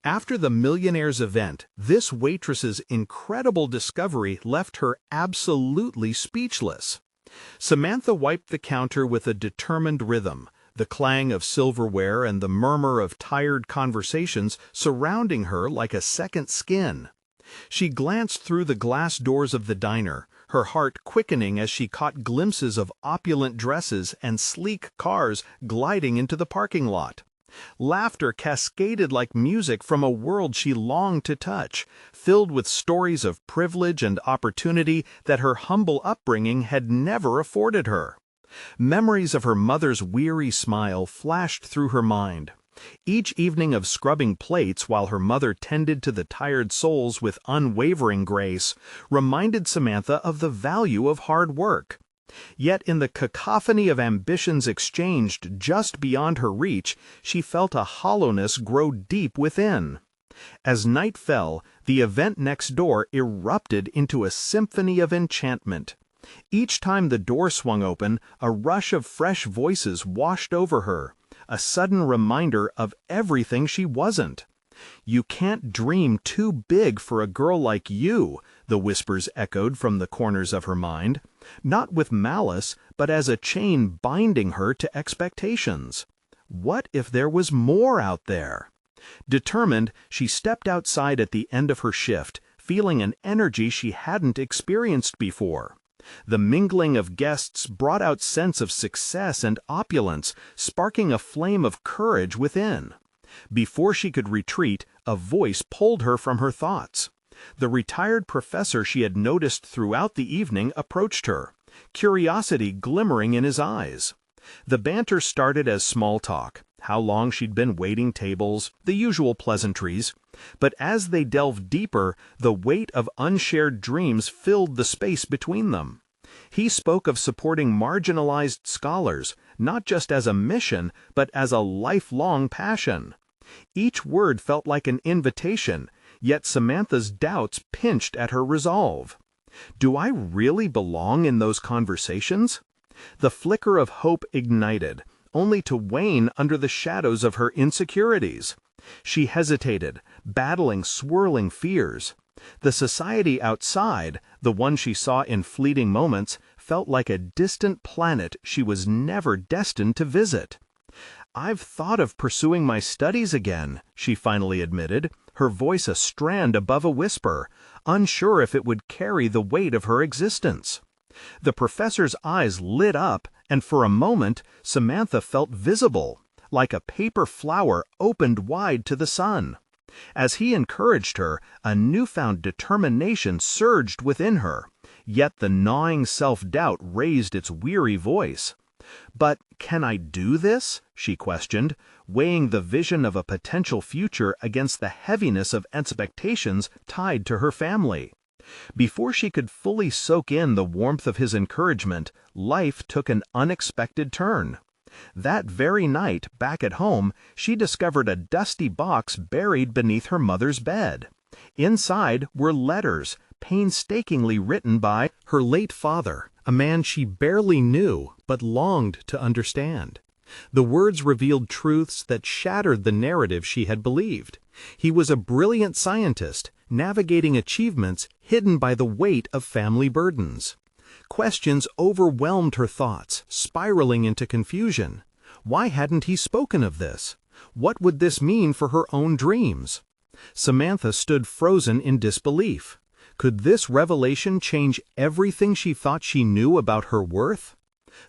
After the Millionaire's event, this waitress's incredible discovery left her absolutely speechless. Samantha wiped the counter with a determined rhythm, the clang of silverware and the murmur of tired conversations surrounding her like a second skin. She glanced through the glass doors of the diner, her heart quickening as she caught glimpses of opulent dresses and sleek cars gliding into the parking lot. Laughter cascaded like music from a world she longed to touch, filled with stories of privilege and opportunity that her humble upbringing had never afforded her. Memories of her mother's weary smile flashed through her mind. Each evening of scrubbing plates while her mother tended to the tired souls with unwavering grace reminded Samantha of the value of hard work. Yet in the cacophony of ambitions exchanged just beyond her reach, she felt a hollowness grow deep within. As night fell, the event next door erupted into a symphony of enchantment. Each time the door swung open, a rush of fresh voices washed over her, a sudden reminder of everything she wasn't. "You can't dream too big for a girl like you," the whispers echoed from the corners of her mind, not with malice, but as a chain binding her to expectations. What if there was more out there? Determined, she stepped outside at the end of her shift, feeling an energy she hadn't experienced before. The mingling of guests brought out sense of success and opulence, sparking a flame of courage within. Before she could retreat, a voice pulled her from her thoughts. The retired professor she had noticed throughout the evening approached her, curiosity glimmering in his eyes. The banter started as small talk, how long she'd been waiting tables, the usual pleasantries. But as they delved deeper, the weight of unshared dreams filled the space between them. He spoke of supporting marginalized scholars, not just as a mission, but as a lifelong passion. Each word felt like an invitation, yet Samantha's doubts pinched at her resolve. Do I really belong in those conversations? The flicker of hope ignited, only to wane under the shadows of her insecurities. She hesitated, battling swirling fears. The society outside, the one she saw in fleeting moments, felt like a distant planet she was never destined to visit. "I've thought of pursuing my studies again," she finally admitted, her voice a strand above a whisper, unsure if it would carry the weight of her existence. The professor's eyes lit up, and for a moment, Samantha felt visible, like a paper flower opened wide to the sun. As he encouraged her, a newfound determination surged within her, yet the gnawing self-doubt raised its weary voice. "But can I do this?" she questioned, weighing the vision of a potential future against the heaviness of expectations tied to her family. Before she could fully soak in the warmth of his encouragement, life took an unexpected turn. That very night, back at home, she discovered a dusty box buried beneath her mother's bed. Inside were letters, painstakingly written by her late father, a man she barely knew but longed to understand. The words revealed truths that shattered the narrative she had believed. He was a brilliant scientist, navigating achievements hidden by the weight of family burdens. Questions overwhelmed her thoughts, spiraling into confusion. Why hadn't he spoken of this? What would this mean for her own dreams? Samantha stood frozen in disbelief. Could this revelation change everything she thought she knew about her worth?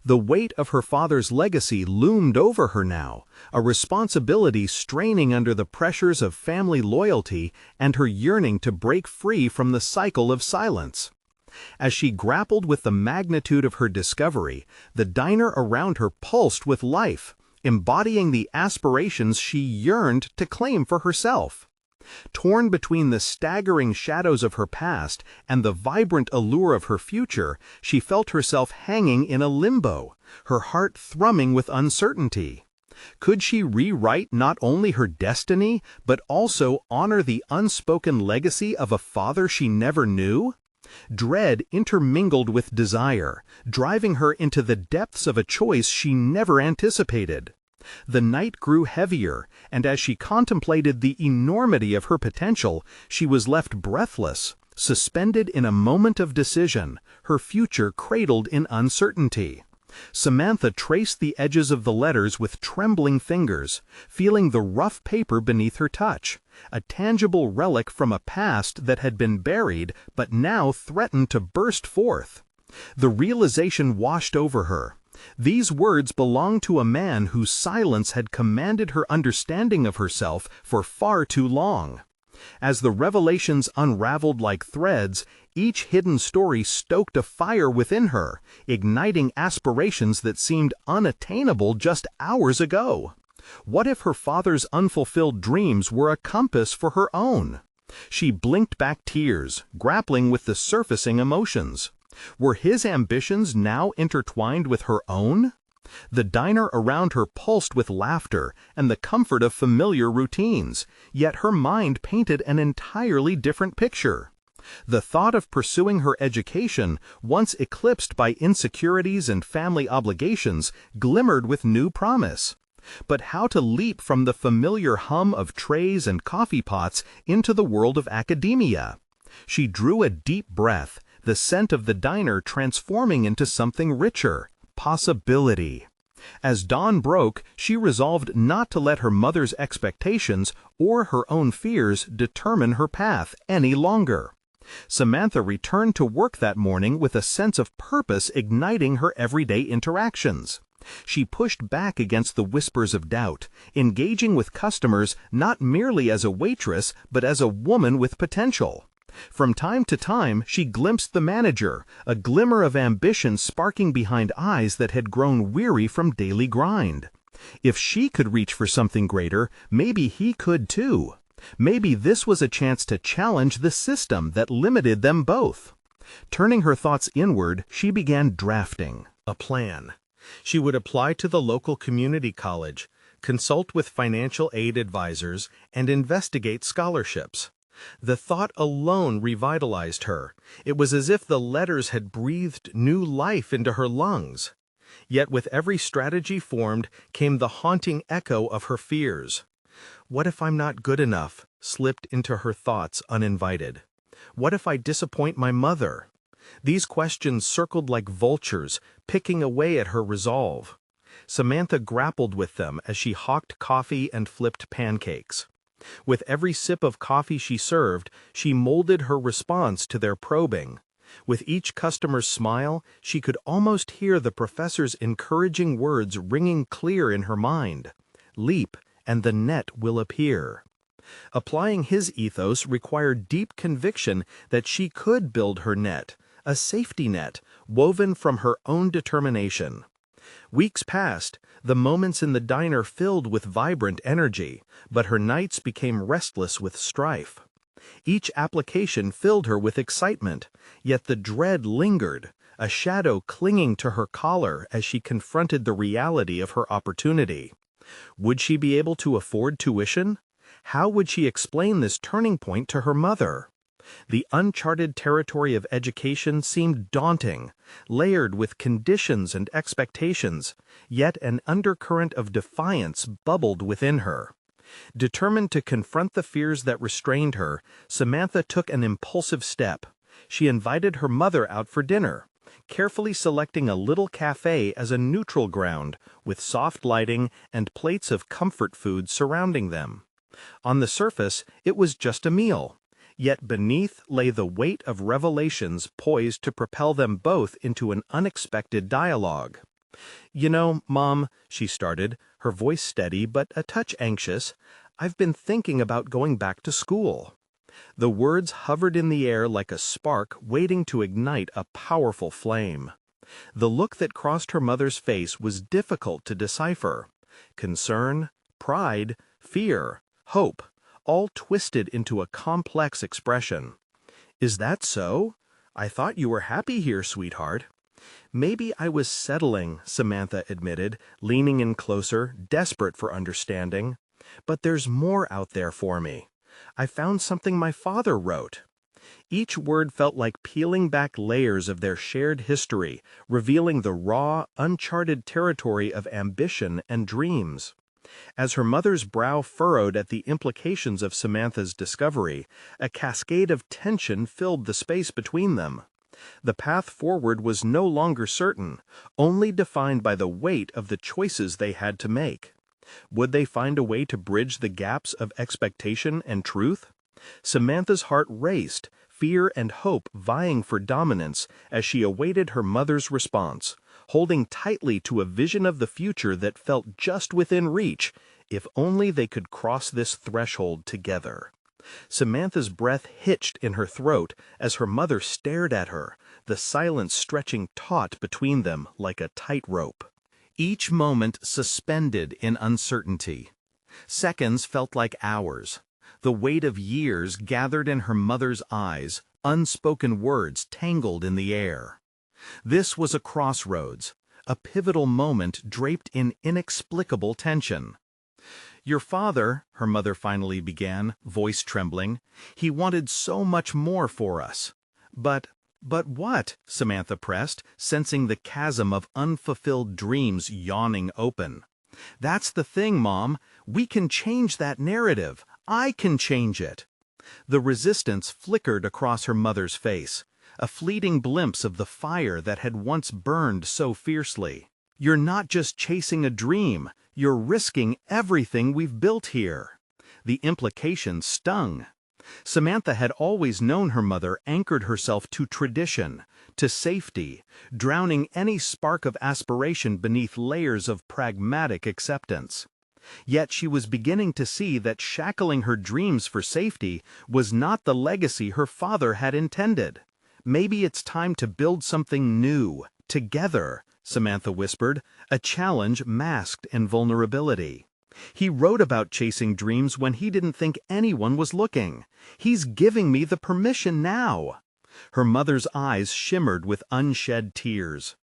The weight of her father's legacy loomed over her now, a responsibility straining under the pressures of family loyalty and her yearning to break free from the cycle of silence. As she grappled with the magnitude of her discovery, the diner around her pulsed with life, embodying the aspirations she yearned to claim for herself. Torn between the staggering shadows of her past and the vibrant allure of her future, she felt herself hanging in a limbo, her heart thrumming with uncertainty. Could she rewrite not only her destiny, but also honor the unspoken legacy of a father she never knew? Dread intermingled with desire, driving her into the depths of a choice she never anticipated. The night grew heavier, and as she contemplated the enormity of her potential, she was left breathless, suspended in a moment of decision, her future cradled in uncertainty. Samantha traced the edges of the letters with trembling fingers, feeling the rough paper beneath her touch, a tangible relic from a past that had been buried but now threatened to burst forth. The realization washed over her. These words belonged to a man whose silence had commanded her understanding of herself for far too long. As the revelations unraveled like threads, each hidden story stoked a fire within her, igniting aspirations that seemed unattainable just hours ago. What if her father's unfulfilled dreams were a compass for her own? She blinked back tears, grappling with the surfacing emotions. Were his ambitions now intertwined with her own? The diner around her pulsed with laughter and the comfort of familiar routines, yet her mind painted an entirely different picture. The thought of pursuing her education, once eclipsed by insecurities and family obligations, glimmered with new promise. But how to leap from the familiar hum of trays and coffee pots into the world of academia? She drew a deep breath, the scent of the diner transforming into something richer, possibility. As dawn broke, she resolved not to let her mother's expectations or her own fears determine her path any longer. Samantha returned to work that morning with a sense of purpose igniting her everyday interactions. She pushed back against the whispers of doubt, engaging with customers not merely as a waitress but as a woman with potential. From time to time, she glimpsed the manager, a glimmer of ambition sparking behind eyes that had grown weary from daily grind. If she could reach for something greater, maybe he could too. Maybe this was a chance to challenge the system that limited them both. Turning her thoughts inward, she began drafting a plan. She would apply to the local community college, consult with financial aid advisors, and investigate scholarships. The thought alone revitalized her. It was as if the letters had breathed new life into her lungs. Yet with every strategy formed came the haunting echo of her fears. What if I'm not good enough? Slipped into her thoughts uninvited. What if I disappoint my mother? These questions circled like vultures, picking away at her resolve. Samantha grappled with them as she hawked coffee and flipped pancakes. With every sip of coffee she served, she molded her response to their probing. With each customer's smile, she could almost hear the professor's encouraging words ringing clear in her mind. Leap, and the net will appear. Applying his ethos required deep conviction that she could build her net, a safety net, woven from her own determination. Weeks passed, the moments in the diner filled with vibrant energy, but her nights became restless with strife. Each application filled her with excitement, yet the dread lingered, a shadow clinging to her collar as she confronted the reality of her opportunity. Would she be able to afford tuition? How would she explain this turning point to her mother? The uncharted territory of education seemed daunting, layered with conditions and expectations, yet an undercurrent of defiance bubbled within her. Determined to confront the fears that restrained her, Samantha took an impulsive step. She invited her mother out for dinner, carefully selecting a little cafe as a neutral ground, with soft lighting and plates of comfort food surrounding them. On the surface, it was just a meal. Yet beneath lay the weight of revelations poised to propel them both into an unexpected dialogue. "You know, Mom," she started, her voice steady but a touch anxious, "I've been thinking about going back to school." The words hovered in the air like a spark waiting to ignite a powerful flame. The look that crossed her mother's face was difficult to decipher. Concern, pride, fear, hope, all twisted into a complex expression. "Is that so? I thought you were happy here, sweetheart." "Maybe I was settling," Samantha admitted, leaning in closer, desperate for understanding. "But there's more out there for me. I found something my father wrote." Each word felt like peeling back layers of their shared history, revealing the raw, uncharted territory of ambition and dreams. As her mother's brow furrowed at the implications of Samantha's discovery, a cascade of tension filled the space between them. The path forward was no longer certain, only defined by the weight of the choices they had to make. Would they find a way to bridge the gaps of expectation and truth? Samantha's heart raced, fear and hope vying for dominance as she awaited her mother's response, holding tightly to a vision of the future that felt just within reach, if only they could cross this threshold together. Samantha's breath hitched in her throat as her mother stared at her, the silence stretching taut between them like a tightrope. Each moment suspended in uncertainty. Seconds felt like hours. The weight of years gathered in her mother's eyes, unspoken words tangled in the air. This was a crossroads, a pivotal moment draped in inexplicable tension. "Your father," her mother finally began, voice trembling, "he wanted so much more for us." But what?" Samantha pressed, sensing the chasm of unfulfilled dreams yawning open. "That's the thing, Mom. We can change that narrative. I can change it." The resistance flickered across her mother's face, a fleeting glimpse of the fire that had once burned so fiercely. "You're not just chasing a dream, you're risking everything we've built here." The implication stung. Samantha had always known her mother anchored herself to tradition, to safety, drowning any spark of aspiration beneath layers of pragmatic acceptance. Yet she was beginning to see that shackling her dreams for safety was not the legacy her father had intended. "Maybe it's time to build something new, together," Samantha whispered, a challenge masked in vulnerability. "He wrote about chasing dreams when he didn't think anyone was looking. He's giving me the permission now." Her mother's eyes shimmered with unshed tears.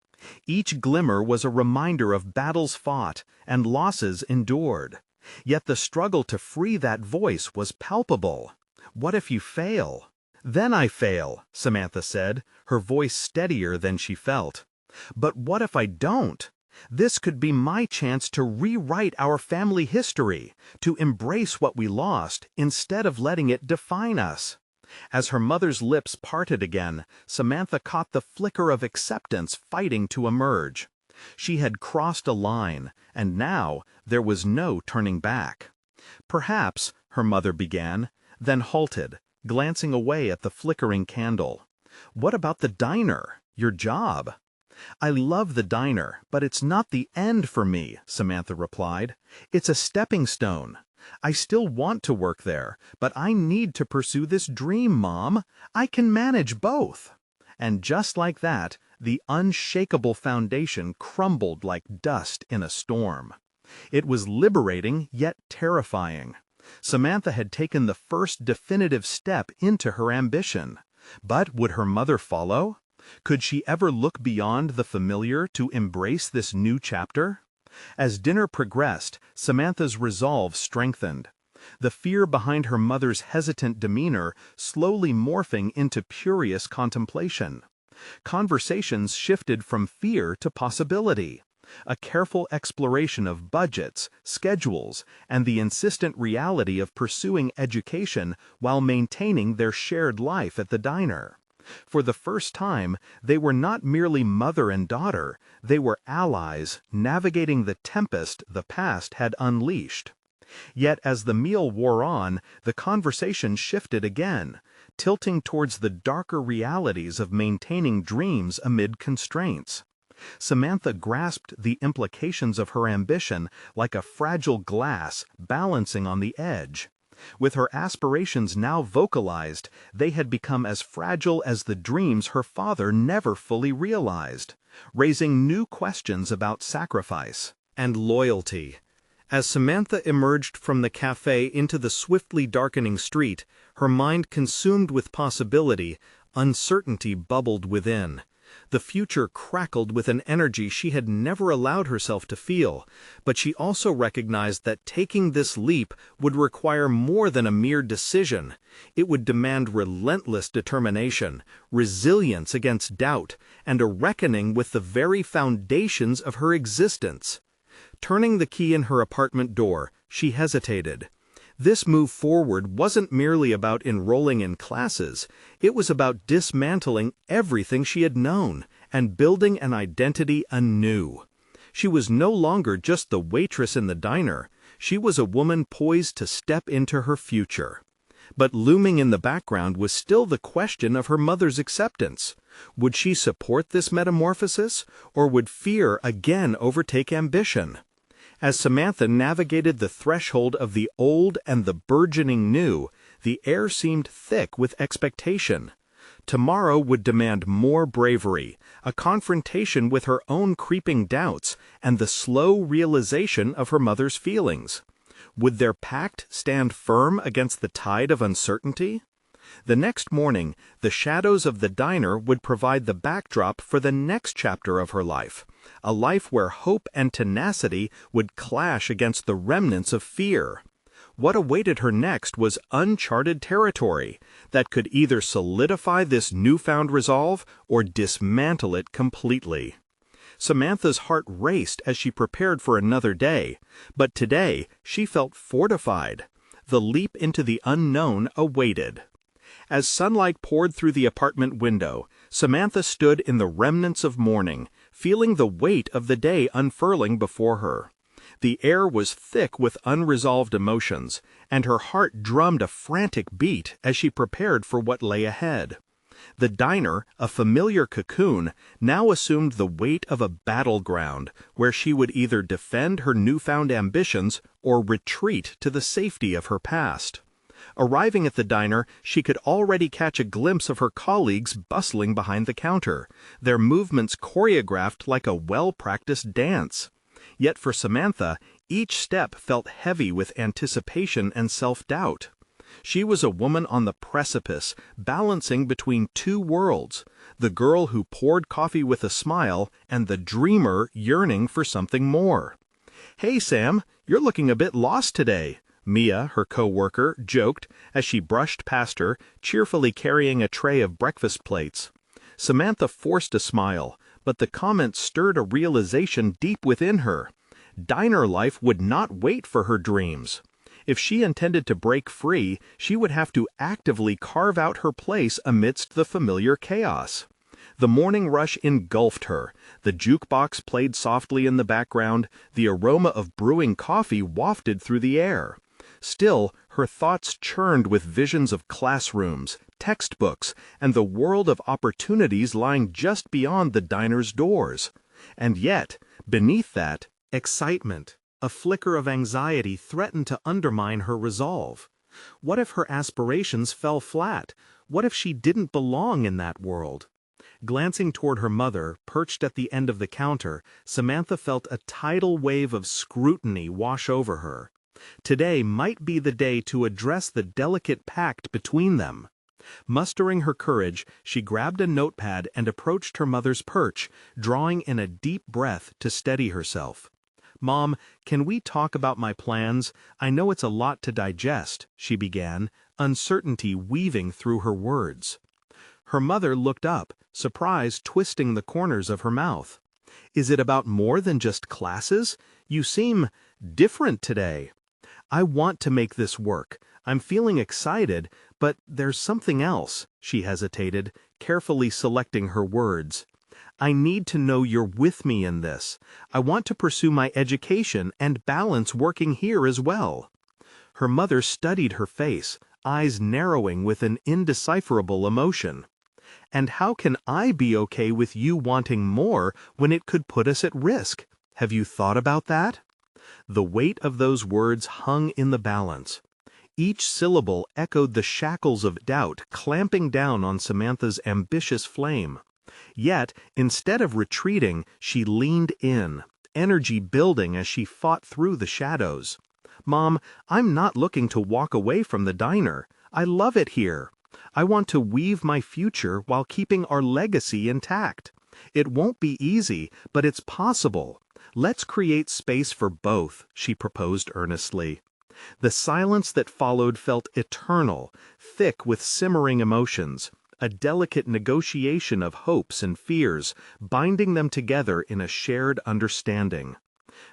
Each glimmer was a reminder of battles fought and losses endured. Yet the struggle to free that voice was palpable. "What if you fail?" "Then I fail," Samantha said, her voice steadier than she felt. "But what if I don't? This could be my chance to rewrite our family history, to embrace what we lost instead of letting it define us." As her mother's lips parted again, Samantha caught the flicker of acceptance fighting to emerge. She had crossed a line, and now there was no turning back. "Perhaps," her mother began, then halted, glancing away at the flickering candle. "What about the diner, your job?" "I love the diner, but it's not the end for me," Samantha replied. "It's a stepping stone. I still want to work there, but I need to pursue this dream, Mom. I can manage both." And just like that, the unshakable foundation crumbled like dust in a storm. It was liberating yet terrifying. Samantha had taken the first definitive step into her ambition. But would her mother follow? Could she ever look beyond the familiar to embrace this new chapter? As dinner progressed, Samantha's resolve strengthened. The fear behind her mother's hesitant demeanor slowly morphing into curious contemplation. Conversations shifted from fear to possibility. A careful exploration of budgets, schedules, and the insistent reality of pursuing education while maintaining their shared life at the diner. For the first time, they were not merely mother and daughter, they were allies navigating the tempest the past had unleashed. Yet as the meal wore on, the conversation shifted again, tilting towards the darker realities of maintaining dreams amid constraints. Samantha grasped the implications of her ambition like a fragile glass balancing on the edge. With her aspirations now vocalized, they had become as fragile as the dreams her father never fully realized, raising new questions about sacrifice and loyalty. As Samantha emerged from the cafe into the swiftly darkening street, her mind consumed with possibility, uncertainty bubbled within. The future crackled with an energy she had never allowed herself to feel, but she also recognized that taking this leap would require more than a mere decision. It would demand relentless determination, resilience against doubt, and a reckoning with the very foundations of her existence. Turning the key in her apartment door, she hesitated. This move forward wasn't merely about enrolling in classes, it was about dismantling everything she had known and building an identity anew. She was no longer just the waitress in the diner, she was a woman poised to step into her future. But looming in the background was still the question of her mother's acceptance. Would she support this metamorphosis, or would fear again overtake ambition? As Samantha navigated the threshold of the old and the burgeoning new, the air seemed thick with expectation. Tomorrow would demand more bravery, a confrontation with her own creeping doubts, and the slow realization of her mother's feelings. Would their pact stand firm against the tide of uncertainty? The next morning, the shadows of the diner would provide the backdrop for the next chapter of her life, a life where hope and tenacity would clash against the remnants of fear. What awaited her next was uncharted territory that could either solidify this newfound resolve or dismantle it completely. Samantha's heart raced as she prepared for another day, but today she felt fortified. The leap into the unknown awaited. As sunlight poured through the apartment window, Samantha stood in the remnants of morning, feeling the weight of the day unfurling before her. The air was thick with unresolved emotions, and her heart drummed a frantic beat as she prepared for what lay ahead. The diner, a familiar cocoon, now assumed the weight of a battleground where she would either defend her newfound ambitions or retreat to the safety of her past. Arriving at the diner, she could already catch a glimpse of her colleagues bustling behind the counter, their movements choreographed like a well-practiced dance. Yet for Samantha, each step felt heavy with anticipation and self-doubt. She was a woman on the precipice, balancing between two worlds, the girl who poured coffee with a smile and the dreamer yearning for something more. "Hey, Sam, you're looking a bit lost today," Mia, her co-worker, joked as she brushed past her, cheerfully carrying a tray of breakfast plates. Samantha forced a smile, but the comment stirred a realization deep within her. Diner life would not wait for her dreams. If she intended to break free, she would have to actively carve out her place amidst the familiar chaos. The morning rush engulfed her. The jukebox played softly in the background, the aroma of brewing coffee wafted through the air. Still, her thoughts churned with visions of classrooms, textbooks, and the world of opportunities lying just beyond the diner's doors. And yet, beneath that, excitement, a flicker of anxiety threatened to undermine her resolve. What if her aspirations fell flat? What if she didn't belong in that world? Glancing toward her mother, perched at the end of the counter, Samantha felt a tidal wave of scrutiny wash over her. Today might be the day to address the delicate pact between them. Mustering her courage, she grabbed a notepad and approached her mother's perch, drawing in a deep breath to steady herself. "Mom, can we talk about my plans? I know it's a lot to digest," she began, uncertainty weaving through her words. Her mother looked up, surprise twisting the corners of her mouth. "Is it about more than just classes? You seem different today." "I want to make this work. I'm feeling excited, but there's something else," she hesitated, carefully selecting her words. "I need to know you're with me in this. I want to pursue my education and balance working here as well." Her mother studied her face, eyes narrowing with an indecipherable emotion. "And how can I be okay with you wanting more when it could put us at risk? Have you thought about that?" The weight of those words hung in the balance. Each syllable echoed the shackles of doubt clamping down on Samantha's ambitious flame. Yet, instead of retreating, she leaned in, energy building as she fought through the shadows. "Mom, I'm not looking to walk away from the diner. I love it here. I want to weave my future while keeping our legacy intact. It won't be easy, but it's possible. Let's create space for both, she proposed earnestly. The silence that followed felt eternal, thick with simmering emotions, a delicate negotiation of hopes and fears, binding them together in a shared understanding.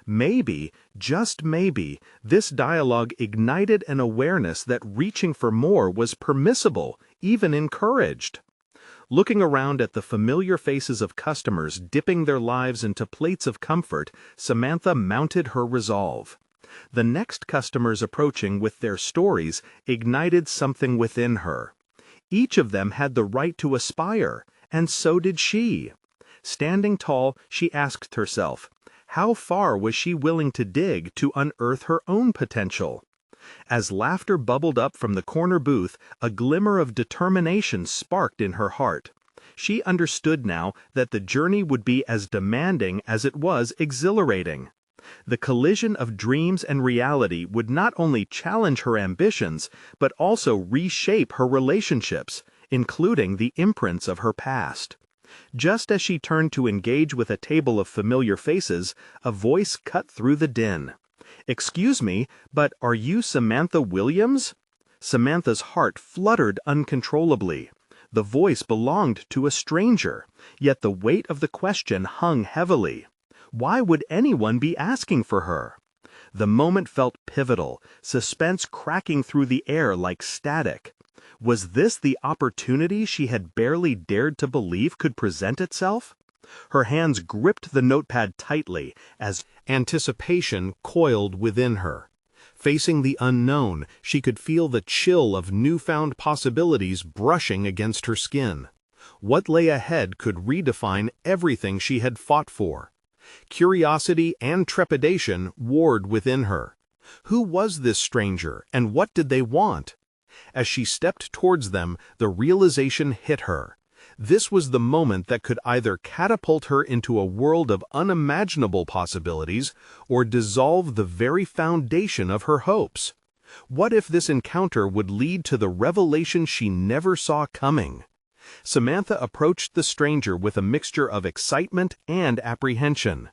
Maybe, just maybe, this dialogue ignited an awareness that reaching for more was permissible, even encouraged. Looking around at the familiar faces of customers dipping their lives into plates of comfort, Samantha mounted her resolve. The next customers approaching with their stories ignited something within her. Each of them had the right to aspire, and so did she. Standing tall, she asked herself, how far was she willing to dig to unearth her own potential? As laughter bubbled up from the corner booth, a glimmer of determination sparked in her heart. She understood now that the journey would be as demanding as it was exhilarating. The collision of dreams and reality would not only challenge her ambitions, but also reshape her relationships, including the imprints of her past. Just as she turned to engage with a table of familiar faces, a voice cut through the din. "Excuse me, but are you Samantha Williams?" Samantha's heart fluttered uncontrollably. The voice belonged to a stranger, yet the weight of the question hung heavily. Why would anyone be asking for her? The moment felt pivotal, suspense cracking through the air like static. Was this the opportunity she had barely dared to believe could present itself? Her hands gripped the notepad tightly as anticipation coiled within her. Facing the unknown, she could feel the chill of newfound possibilities brushing against her skin. What lay ahead could redefine everything she had fought for. Curiosity and trepidation warred within her. Who was this stranger, and what did they want? As she stepped towards them, the realization hit her. This was the moment that could either catapult her into a world of unimaginable possibilities or dissolve the very foundation of her hopes. What if this encounter would lead to the revelation she never saw coming? Samantha approached the stranger with a mixture of excitement and apprehension.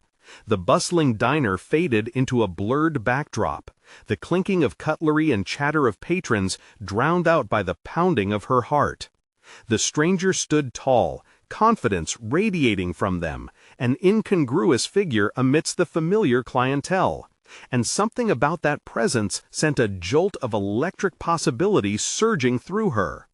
The bustling diner faded into a blurred backdrop, the clinking of cutlery and chatter of patrons drowned out by the pounding of her heart. The stranger stood tall, confidence radiating from them, an incongruous figure amidst the familiar clientele. And something about that presence sent a jolt of electric possibility surging through her.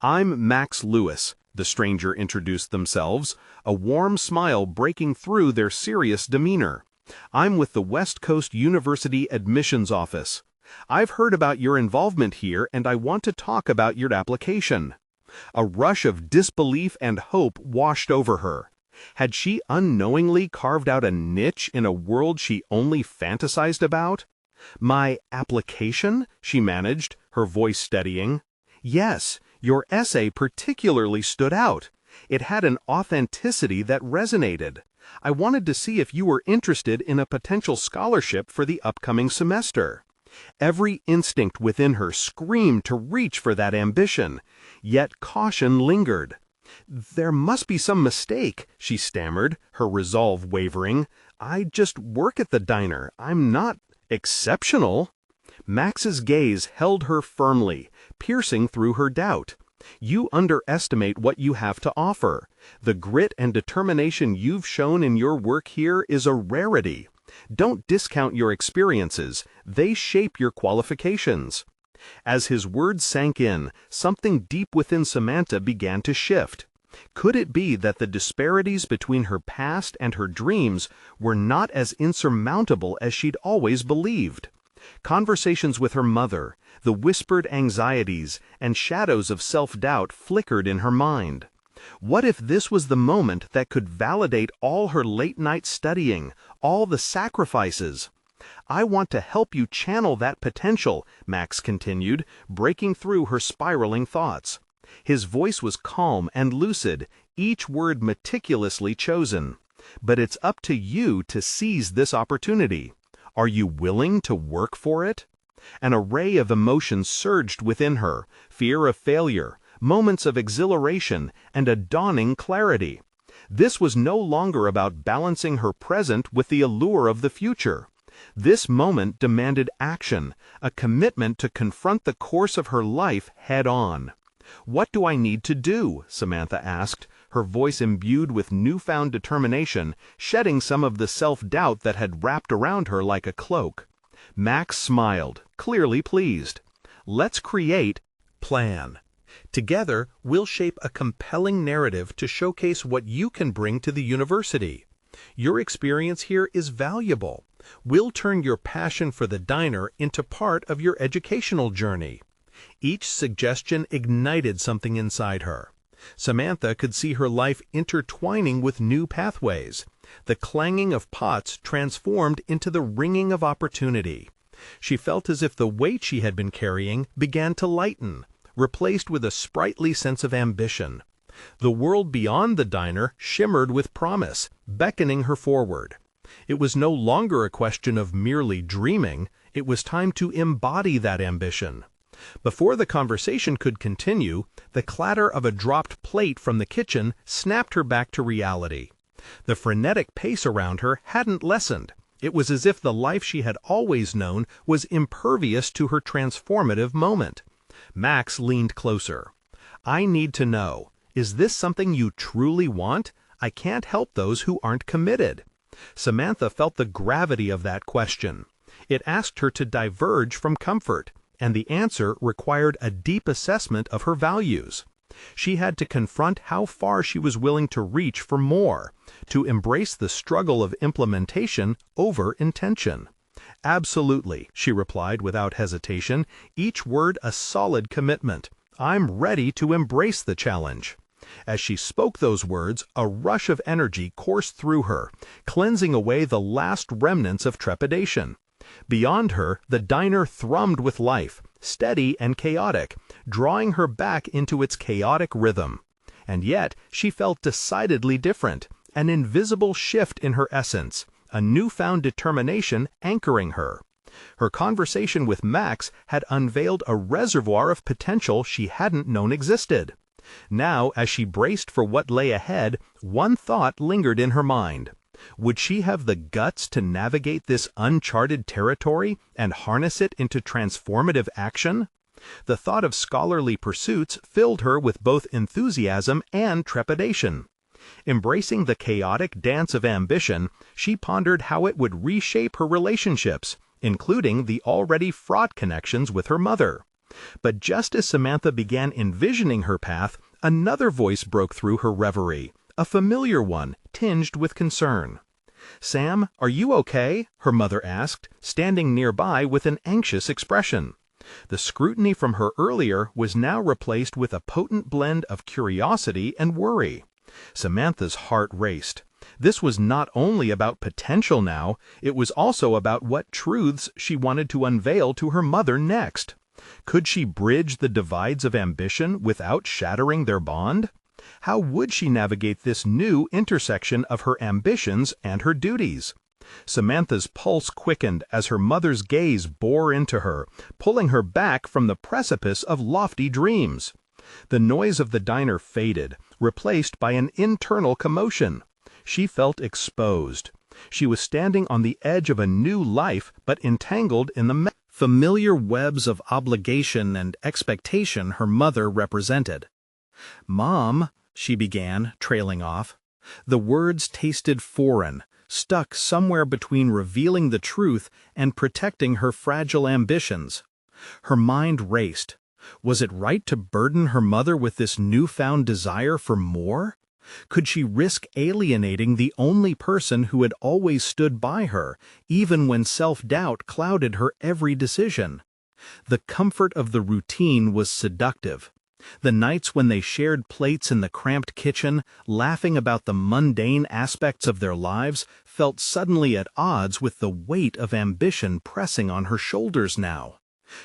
"I'm Max Lewis," the stranger introduced themselves, a warm smile breaking through their serious demeanor. "I'm with the West Coast University Admissions Office. I've heard about your involvement here and I want to talk about your application." A rush of disbelief and hope washed over her. Had she unknowingly carved out a niche in a world she only fantasized about? "My application?" she managed, her voice steadying. "Yes, your essay particularly stood out. It had an authenticity that resonated. I wanted to see if you were interested in a potential scholarship for the upcoming semester." Every instinct within her screamed to reach for that ambition, yet caution lingered. "There must be some mistake," she stammered, her resolve wavering. "I just work at the diner. I'm not exceptional." Max's gaze held her firmly, piercing through her doubt. "You underestimate what you have to offer. The grit and determination you've shown in your work here is a rarity. Don't discount your experiences. They shape your qualifications." As his words sank in, something deep within Samantha began to shift. Could it be that the disparities between her past and her dreams were not as insurmountable as she'd always believed? Conversations with her mother, the whispered anxieties, and shadows of self-doubt flickered in her mind. What if this was the moment that could validate all her late-night studying, all the sacrifices? "I want to help you channel that potential," Max continued, breaking through her spiraling thoughts. His voice was calm and lucid, each word meticulously chosen. "But it's up to you to seize this opportunity. Are you willing to work for it?" An array of emotions surged within her: fear of failure, moments of exhilaration, and a dawning clarity. This was no longer about balancing her present with the allure of the future. This moment demanded action, a commitment to confront the course of her life head-on. "What do I need to do?" Samantha asked, her voice imbued with newfound determination, shedding some of the self-doubt that had wrapped around her like a cloak. Max smiled, clearly pleased. "Let's create plan. Together, we'll shape a compelling narrative to showcase what you can bring to the university. Your experience here is valuable. We'll turn your passion for the diner into part of your educational journey." Each suggestion ignited something inside her. Samantha could see her life intertwining with new pathways. The clanging of pots transformed into the ringing of opportunity. She felt as if the weight she had been carrying began to lighten, replaced with a sprightly sense of ambition. The world beyond the diner shimmered with promise, beckoning her forward. It was no longer a question of merely dreaming, it was time to embody that ambition. Before the conversation could continue, the clatter of a dropped plate from the kitchen snapped her back to reality. The frenetic pace around her hadn't lessened. It was as if the life she had always known was impervious to her transformative moment. Max leaned closer. "I need to know, is this something you truly want? I can't help those who aren't committed." Samantha felt the gravity of that question. It asked her to diverge from comfort, and the answer required a deep assessment of her values. She had to confront how far she was willing to reach for more, to embrace the struggle of implementation over intention. "Absolutely," she replied without hesitation, each word a solid commitment. "I'm ready to embrace the challenge." As she spoke those words, a rush of energy coursed through her, cleansing away the last remnants of trepidation. Beyond her, the diner thrummed with life, steady and chaotic, drawing her back into its chaotic rhythm. And yet, she felt decidedly different, an invisible shift in her essence, a newfound determination anchoring her. Her conversation with Max had unveiled a reservoir of potential she hadn't known existed. Now, as she braced for what lay ahead, one thought lingered in her mind. Would she have the guts to navigate this uncharted territory and harness it into transformative action? The thought of scholarly pursuits filled her with both enthusiasm and trepidation. Embracing the chaotic dance of ambition, she pondered how it would reshape her relationships, including the already fraught connections with her mother. But just as Samantha began envisioning her path, another voice broke through her reverie, a familiar one, tinged with concern. "Sam, are you okay?" her mother asked, standing nearby with an anxious expression. The scrutiny from her earlier was now replaced with a potent blend of curiosity and worry. Samantha's heart raced. This was not only about potential now, it was also about what truths she wanted to unveil to her mother next. Could she bridge the divides of ambition without shattering their bond? How would she navigate this new intersection of her ambitions and her duties? Samantha's pulse quickened as her mother's gaze bore into her, pulling her back from the precipice of lofty dreams. The noise of the diner faded, replaced by an internal commotion. She felt exposed. She was standing on the edge of a new life, but entangled in the familiar webs of obligation and expectation her mother represented. "Mom," she began, trailing off. The words tasted foreign, stuck somewhere between revealing the truth and protecting her fragile ambitions. Her mind raced. Was it right to burden her mother with this newfound desire for more? Could she risk alienating the only person who had always stood by her, even when self-doubt clouded her every decision? The comfort of the routine was seductive. The nights when they shared plates in the cramped kitchen, laughing about the mundane aspects of their lives, felt suddenly at odds with the weight of ambition pressing on her shoulders now.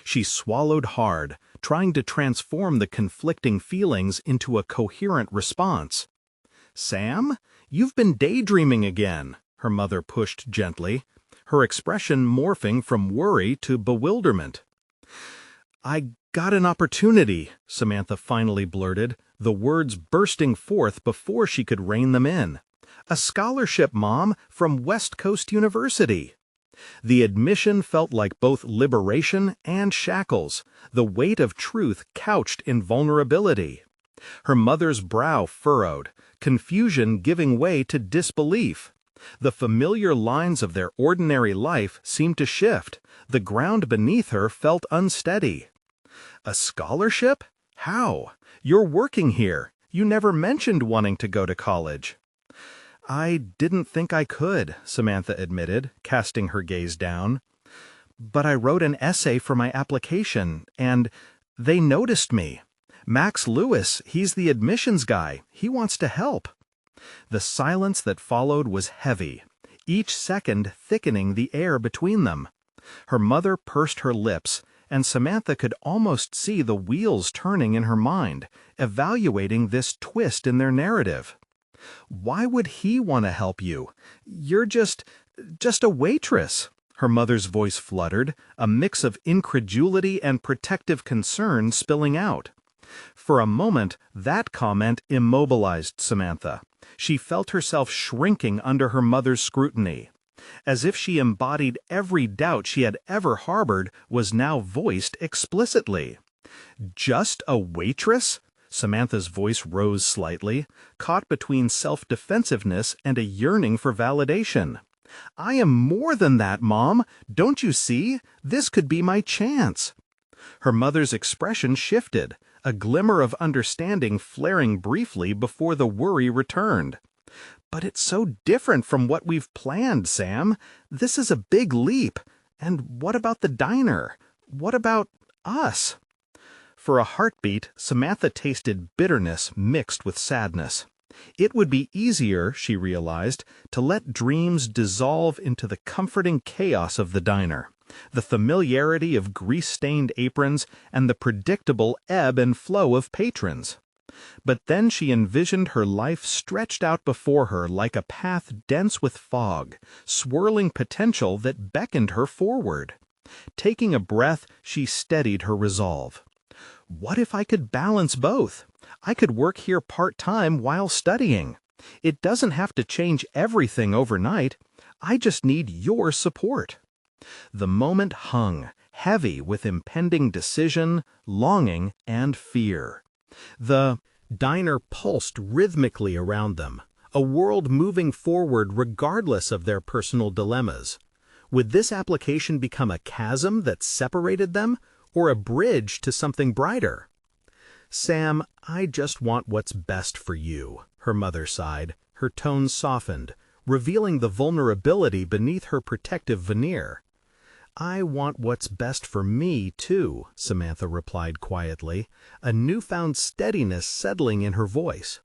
She swallowed hard, trying to transform the conflicting feelings into a coherent response. "Sam, you've been daydreaming again," her mother pushed gently, her expression morphing from worry to bewilderment. "I got an opportunity," Samantha finally blurted, the words bursting forth before she could rein them in. "A scholarship, Mom, from West Coast University." The admission felt like both liberation and shackles, the weight of truth couched in vulnerability. Her mother's brow furrowed, confusion giving way to disbelief. The familiar lines of their ordinary life seemed to shift. The ground beneath her felt unsteady. "A scholarship? How? You're working here. You never mentioned wanting to go to college." "I didn't think I could," Samantha admitted, casting her gaze down. "But I wrote an essay for my application, and they noticed me. Max Lewis, he's the admissions guy. He wants to help." The silence that followed was heavy, each second thickening the air between them. Her mother pursed her lips, and Samantha could almost see the wheels turning in her mind, evaluating this twist in their narrative. "Why would he want to help you? You're just a waitress." Her mother's voice fluttered, a mix of incredulity and protective concern spilling out. For a moment, that comment immobilized Samantha. She felt herself shrinking under her mother's scrutiny. As if she embodied every doubt she had ever harbored was now voiced explicitly. "Just a waitress?" Samantha's voice rose slightly, caught between self-defensiveness and a yearning for validation. "I am more than that, Mom. Don't you see? This could be my chance." Her mother's expression shifted, a glimmer of understanding flaring briefly before the worry returned. "But it's so different from what we've planned, Sam. This is a big leap. And what about the diner? What about us?" For a heartbeat, Samantha tasted bitterness mixed with sadness. It would be easier, she realized, to let dreams dissolve into the comforting chaos of the diner, the familiarity of grease-stained aprons, and the predictable ebb and flow of patrons. But then she envisioned her life stretched out before her like a path dense with fog, swirling potential that beckoned her forward. Taking a breath, she steadied her resolve. "What if I could balance both? I could work here part-time while studying. It doesn't have to change everything overnight. I just need your support." The moment hung, heavy with impending decision, longing, and fear. The diner pulsed rhythmically around them, a world moving forward regardless of their personal dilemmas. Would this application become a chasm that separated them, or a bridge to something brighter? "Sam, I just want what's best for you," her mother sighed, her tone softened, revealing the vulnerability beneath her protective veneer. "I want what's best for me, too," Samantha replied quietly, a newfound steadiness settling in her voice.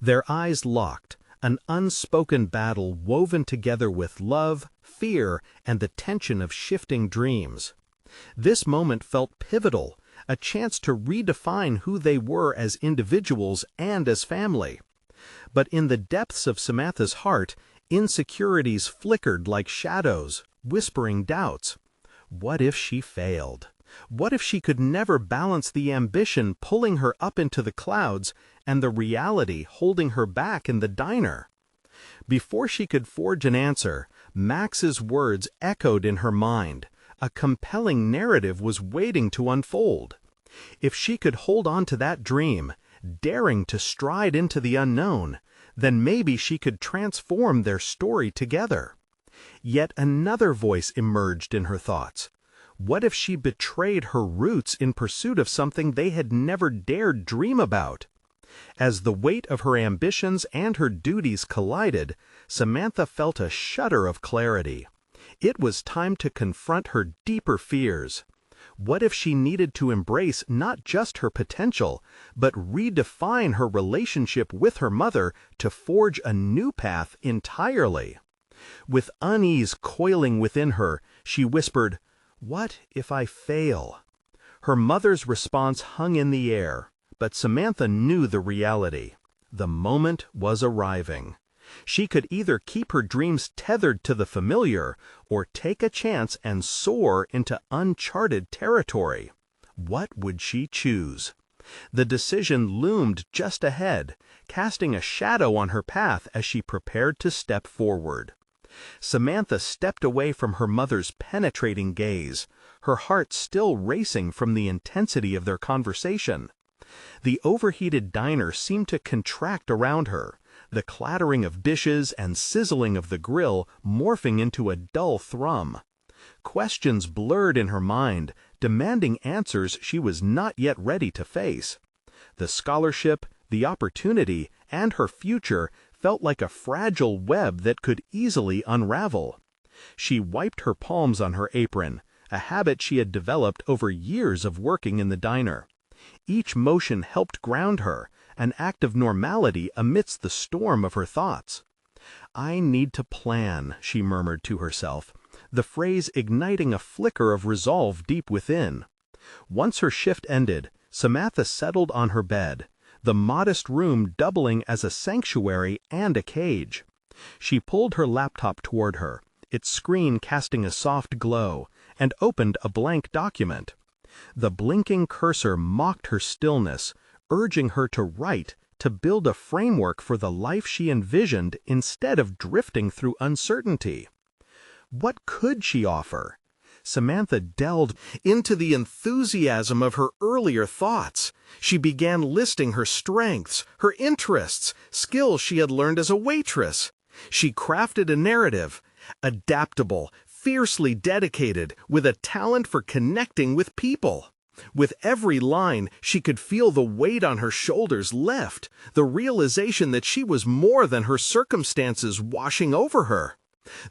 Their eyes locked, an unspoken battle woven together with love, fear, and the tension of shifting dreams. This moment felt pivotal, a chance to redefine who they were as individuals and as family. But in the depths of Samantha's heart, insecurities flickered like shadows, whispering doubts. What if she failed? What if she could never balance the ambition pulling her up into the clouds and the reality holding her back in the diner? Before she could forge an answer, Max's words echoed in her mind. A compelling narrative was waiting to unfold. If she could hold on to that dream, daring to stride into the unknown, then maybe she could transform their story together. Yet another voice emerged in her thoughts. What if she betrayed her roots in pursuit of something they had never dared dream about? As the weight of her ambitions and her duties collided, Samantha felt a shudder of clarity. It was time to confront her deeper fears. What if she needed to embrace not just her potential, but redefine her relationship with her mother to forge a new path entirely? With unease coiling within her, she whispered, "What if I fail?" Her mother's response hung in the air, but Samantha knew the reality. The moment was arriving. She could either keep her dreams tethered to the familiar or take a chance and soar into uncharted territory. What would she choose? The decision loomed just ahead, casting a shadow on her path as she prepared to step forward. Samantha stepped away from her mother's penetrating gaze, her heart still racing from the intensity of their conversation. The overheated diner seemed to contract around her, the clattering of dishes and sizzling of the grill morphing into a dull thrum. Questions blurred in her mind, demanding answers she was not yet ready to face. The scholarship, the opportunity, and her future felt like a fragile web that could easily unravel. She wiped her palms on her apron, a habit she had developed over years of working in the diner. Each motion helped ground her, an act of normality amidst the storm of her thoughts. "I need to plan," she murmured to herself, the phrase igniting a flicker of resolve deep within. Once her shift ended, Samantha settled on her bed, the modest room doubling as a sanctuary and a cage. She pulled her laptop toward her, its screen casting a soft glow, and opened a blank document. The blinking cursor mocked her stillness, urging her to write, to build a framework for the life she envisioned instead of drifting through uncertainty. What could she offer? Samantha delved into the enthusiasm of her earlier thoughts. She began listing her strengths, her interests, skills she had learned as a waitress. She crafted a narrative, adaptable, fiercely dedicated, with a talent for connecting with people. With every line, she could feel the weight on her shoulders lift, the realization that she was more than her circumstances washing over her.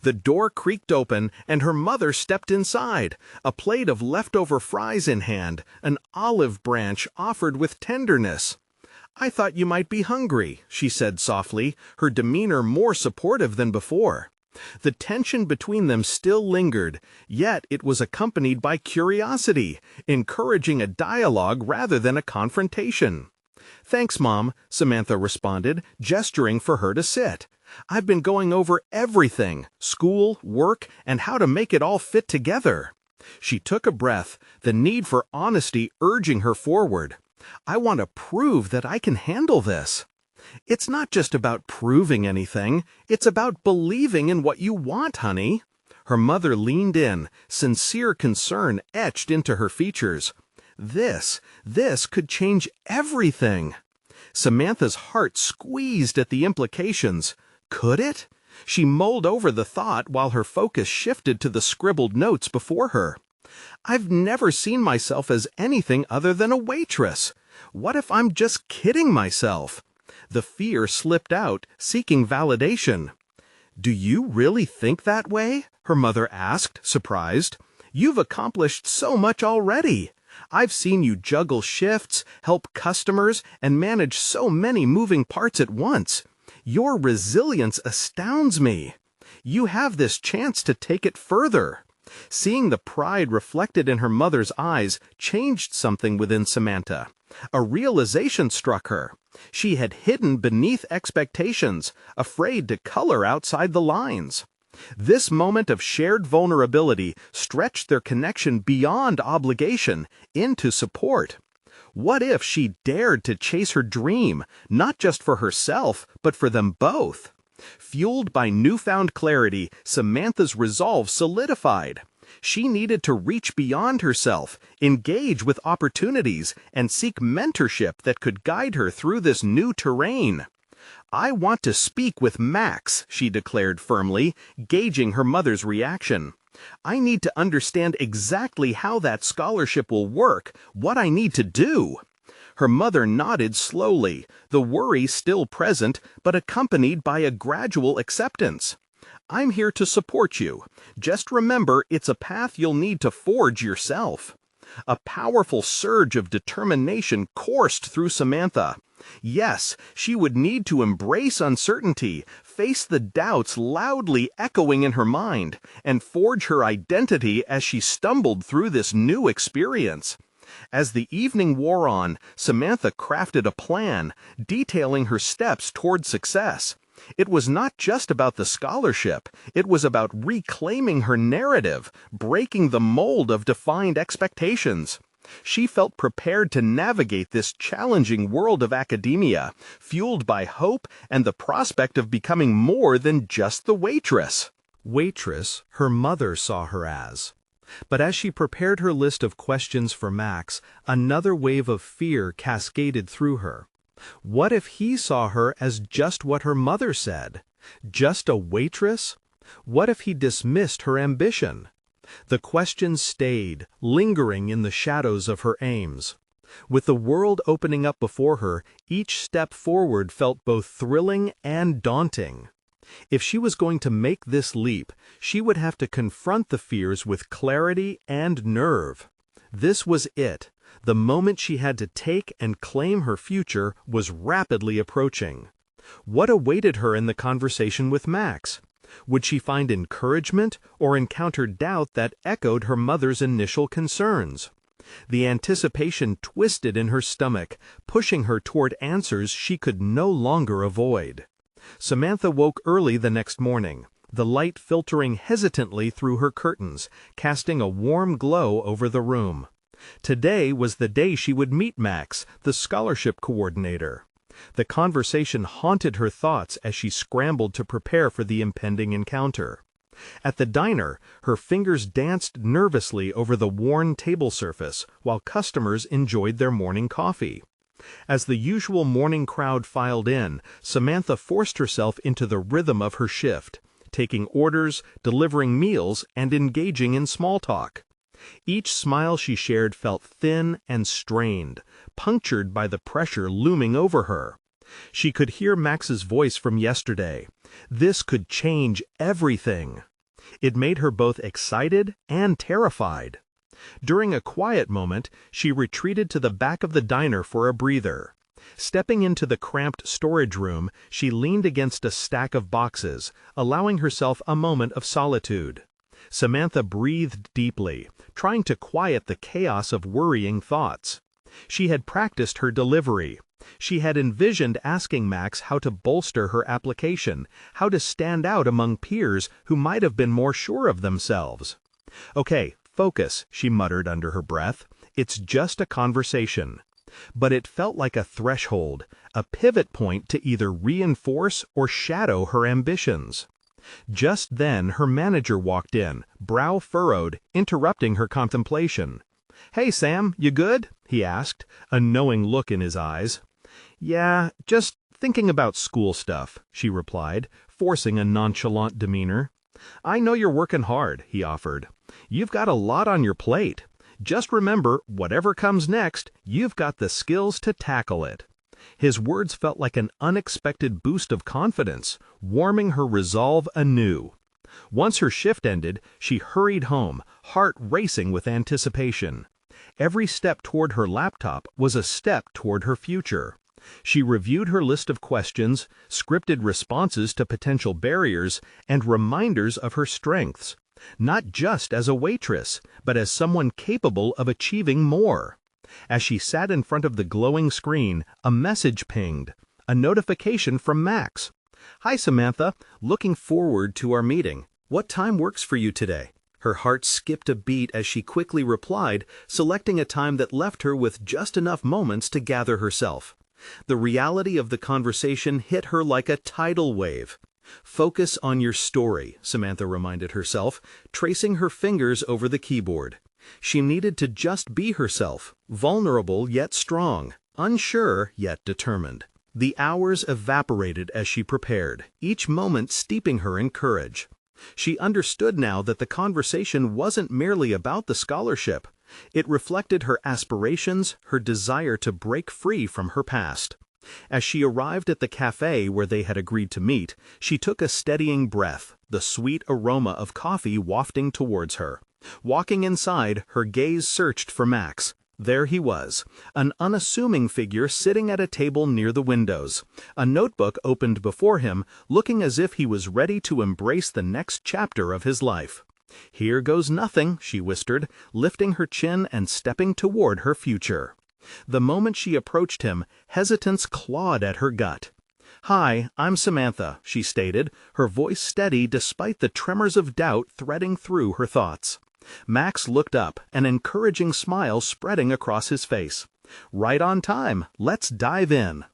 The door creaked open, and her mother stepped inside, a plate of leftover fries in hand, an olive branch offered with tenderness. "I thought you might be hungry," she said softly, her demeanor more supportive than before. The tension between them still lingered, yet it was accompanied by curiosity, encouraging a dialogue rather than a confrontation. "Thanks, Mom," Samantha responded, gesturing for her to sit. "I've been going over everything, school, work, and how to make it all fit together." She took a breath, the need for honesty urging her forward. "I want to prove that I can handle this." "It's not just about proving anything, it's about believing in what you want, honey." Her mother leaned in, sincere concern etched into her features. This could change everything. Samantha's heart squeezed at the implications. Could it? She mulled over the thought while her focus shifted to the scribbled notes before her. "I've never seen myself as anything other than a waitress. What if I'm just kidding myself?" The fear slipped out, seeking validation. "Do you really think that way?" her mother asked, surprised. "You've accomplished so much already. I've seen you juggle shifts, help customers, and manage so many moving parts at once. Your resilience astounds me. You have this chance to take it further." Seeing the pride reflected in her mother's eyes changed something within Samantha. A realization struck her. She had hidden beneath expectations, afraid to color outside the lines. This moment of shared vulnerability stretched their connection beyond obligation into support. What if she dared to chase her dream, not just for herself, but for them both? Fueled by newfound clarity, Samantha's resolve solidified. She needed to reach beyond herself, engage with opportunities, and seek mentorship that could guide her through this new terrain. "I want to speak with Max," she declared firmly, gauging her mother's reaction. "I need to understand exactly how that scholarship will work, what I need to do." Her mother nodded slowly, the worry still present, but accompanied by a gradual acceptance. "I'm here to support you. Just remember, it's a path you'll need to forge yourself." A powerful surge of determination coursed through Samantha. Yes, she would need to embrace uncertainty, face the doubts loudly echoing in her mind, and forge her identity as she stumbled through this new experience. As the evening wore on, Samantha crafted a plan, detailing her steps toward success. It was not just about the scholarship, it was about reclaiming her narrative, breaking the mold of defined expectations. She felt prepared to navigate this challenging world of academia, fueled by hope and the prospect of becoming more than just the waitress. Waitress, her mother saw her as. But as she prepared her list of questions for Max, another wave of fear cascaded through her. What if he saw her as just what her mother said? Just a waitress? What if he dismissed her ambition? The questions stayed, lingering in the shadows of her aims. With the world opening up before her, each step forward felt both thrilling and daunting. If she was going to make this leap, she would have to confront the fears with clarity and nerve. This was it. The moment she had to take and claim her future was rapidly approaching. What awaited her in the conversation with Max? Would she find encouragement or encounter doubt that echoed her mother's initial concerns? The anticipation twisted in her stomach, pushing her toward answers she could no longer avoid. Samantha woke early the next morning, the light filtering hesitantly through her curtains, casting a warm glow over the room. Today was the day she would meet Max, the scholarship coordinator. The conversation haunted her thoughts as she scrambled to prepare for the impending encounter. At the diner, her fingers danced nervously over the worn table surface while customers enjoyed their morning coffee. As the usual morning crowd filed in, Samantha forced herself into the rhythm of her shift, taking orders, delivering meals, and engaging in small talk. Each smile she shared felt thin and strained, punctured by the pressure looming over her. She could hear Max's voice from yesterday. This could change everything. It made her both excited and terrified. During a quiet moment, she retreated to the back of the diner for a breather. Stepping into the cramped storage room, she leaned against a stack of boxes, allowing herself a moment of solitude. Samantha breathed deeply, trying to quiet the chaos of worrying thoughts. She had practiced her delivery. She had envisioned asking Max how to bolster her application, how to stand out among peers who might have been more sure of themselves. "Okay, focus," she muttered under her breath. "It's just a conversation." But it felt like a threshold, a pivot point to either reinforce or shadow her ambitions. Just then, her manager walked in, brow furrowed, interrupting her contemplation. "Hey, Sam, you good?" he asked, a knowing look in his eyes. "Yeah, just thinking about school stuff," she replied, forcing a nonchalant demeanor. "I know you're working hard," he offered. "You've got a lot on your plate. Just remember, whatever comes next, you've got the skills to tackle it." His words felt like an unexpected boost of confidence, warming her resolve anew. Once her shift ended, she hurried home, heart racing with anticipation. Every step toward her laptop was a step toward her future. She reviewed her list of questions, scripted responses to potential barriers, and reminders of her strengths, not just as a waitress, but as someone capable of achieving more. As she sat in front of the glowing screen, a message pinged, a notification from Max. "Hi, Samantha. Looking forward to our meeting. What time works for you today?" Her heart skipped a beat as she quickly replied, selecting a time that left her with just enough moments to gather herself. The reality of the conversation hit her like a tidal wave. "Focus on your story," Samantha reminded herself, tracing her fingers over the keyboard. She needed to just be herself, vulnerable yet strong, unsure yet determined. The hours evaporated as she prepared, each moment steeping her in courage. She understood now that the conversation wasn't merely about the scholarship. It reflected her aspirations, her desire to break free from her past. As she arrived at the cafe where they had agreed to meet, she took a steadying breath, the sweet aroma of coffee wafting towards her. Walking inside, her gaze searched for Max. There he was, an unassuming figure sitting at a table near the windows, a notebook opened before him, looking as if he was ready to embrace the next chapter of his life. "Here goes nothing," she whispered, lifting her chin and stepping toward her future. The moment she approached him, hesitance clawed at her gut. "Hi, I'm Samantha," she stated, her voice steady despite the tremors of doubt threading through her thoughts. Max looked up, an encouraging smile spreading across his face. "Right on time. Let's dive in."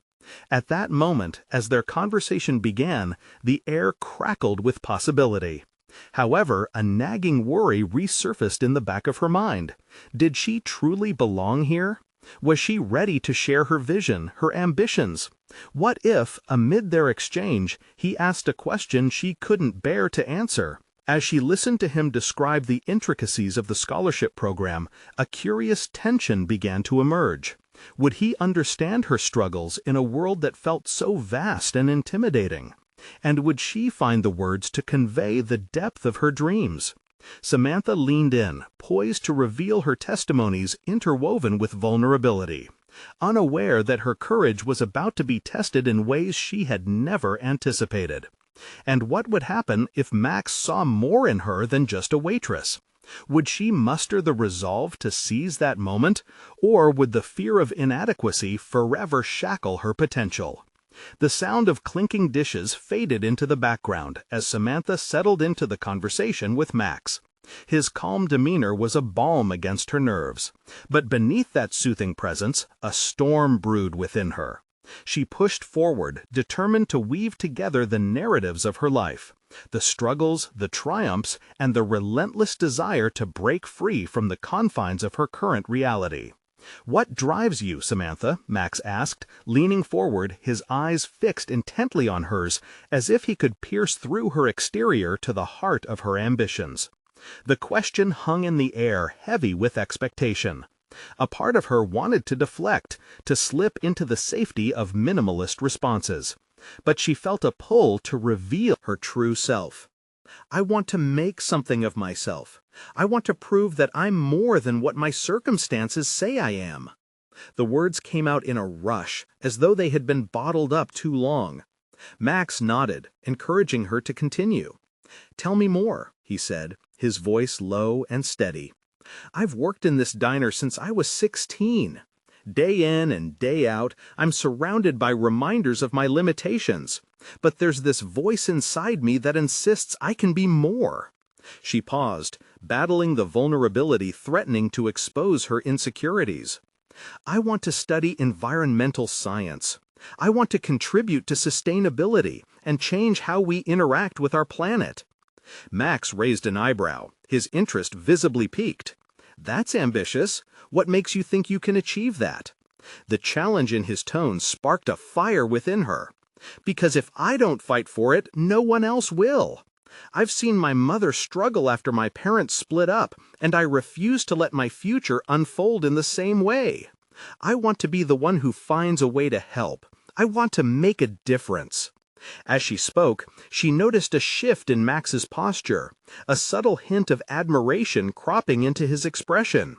At that moment, as their conversation began, the air crackled with possibility. However, a nagging worry resurfaced in the back of her mind. Did she truly belong here? Was she ready to share her vision, her ambitions? What if, amid their exchange, he asked a question she couldn't bear to answer? As she listened to him describe the intricacies of the scholarship program, a curious tension began to emerge. Would he understand her struggles in a world that felt so vast and intimidating? And would she find the words to convey the depth of her dreams? Samantha leaned in, poised to reveal her testimonies interwoven with vulnerability, unaware that her courage was about to be tested in ways she had never anticipated. And what would happen if Max saw more in her than just a waitress? Would she muster the resolve to seize that moment, or would the fear of inadequacy forever shackle her potential? The sound of clinking dishes faded into the background as Samantha settled into the conversation with Max. His calm demeanor was a balm against her nerves, but beneath that soothing presence, a storm brewed within her. She pushed forward, determined to weave together the narratives of her life, the struggles, the triumphs, and the relentless desire to break free from the confines of her current reality. "What drives you, Samantha?" Max asked, leaning forward, his eyes fixed intently on hers, as if he could pierce through her exterior to the heart of her ambitions. The question hung in the air, heavy with expectation. A part of her wanted to deflect, to slip into the safety of minimalist responses. But she felt a pull to reveal her true self. "I want to make something of myself. I want to prove that I'm more than what my circumstances say I am." The words came out in a rush, as though they had been bottled up too long. Max nodded, encouraging her to continue. "Tell me more," he said, his voice low and steady. "I've worked in this diner since I was 16. Day in and day out, I'm surrounded by reminders of my limitations. But there's this voice inside me that insists I can be more." She paused, battling the vulnerability threatening to expose her insecurities. "I want to study environmental science. I want to contribute to sustainability and change how we interact with our planet." Max raised an eyebrow, his interest visibly piqued. "That's ambitious. What makes you think you can achieve that?" The challenge in his tone sparked a fire within her. "Because if I don't fight for it, no one else will. I've seen my mother struggle after my parents split up, and I refuse to let my future unfold in the same way. I want to be the one who finds a way to help. I want to make a difference." As she spoke, she noticed a shift in Max's posture, a subtle hint of admiration cropping into his expression.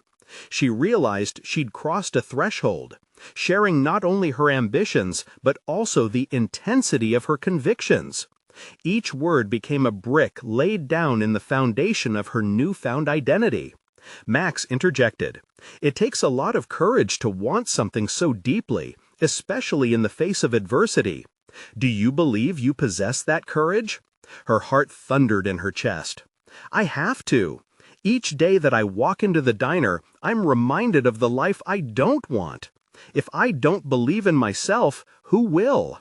She realized she'd crossed a threshold, sharing not only her ambitions, but also the intensity of her convictions. Each word became a brick laid down in the foundation of her newfound identity. Max interjected, "It takes a lot of courage to want something so deeply, especially in the face of adversity. Do you believe you possess that courage?" Her heart thundered in her chest. "I have to. Each day that I walk into the diner, I'm reminded of the life I don't want. If I don't believe in myself, who will?"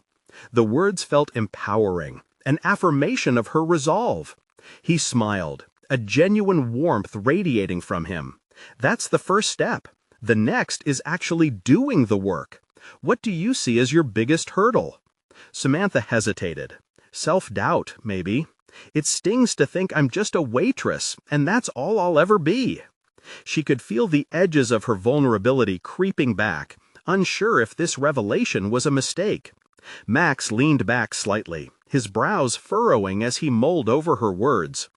The words felt empowering, an affirmation of her resolve. He smiled, a genuine warmth radiating from him. "That's the first step. The next is actually doing the work. What do you see as your biggest hurdle?" Samantha hesitated. "Self-doubt, maybe. It stings to think I'm just a waitress, and that's all I'll ever be." She could feel the edges of her vulnerability creeping back, unsure if this revelation was a mistake. Max leaned back slightly, his brows furrowing as he mulled over her words.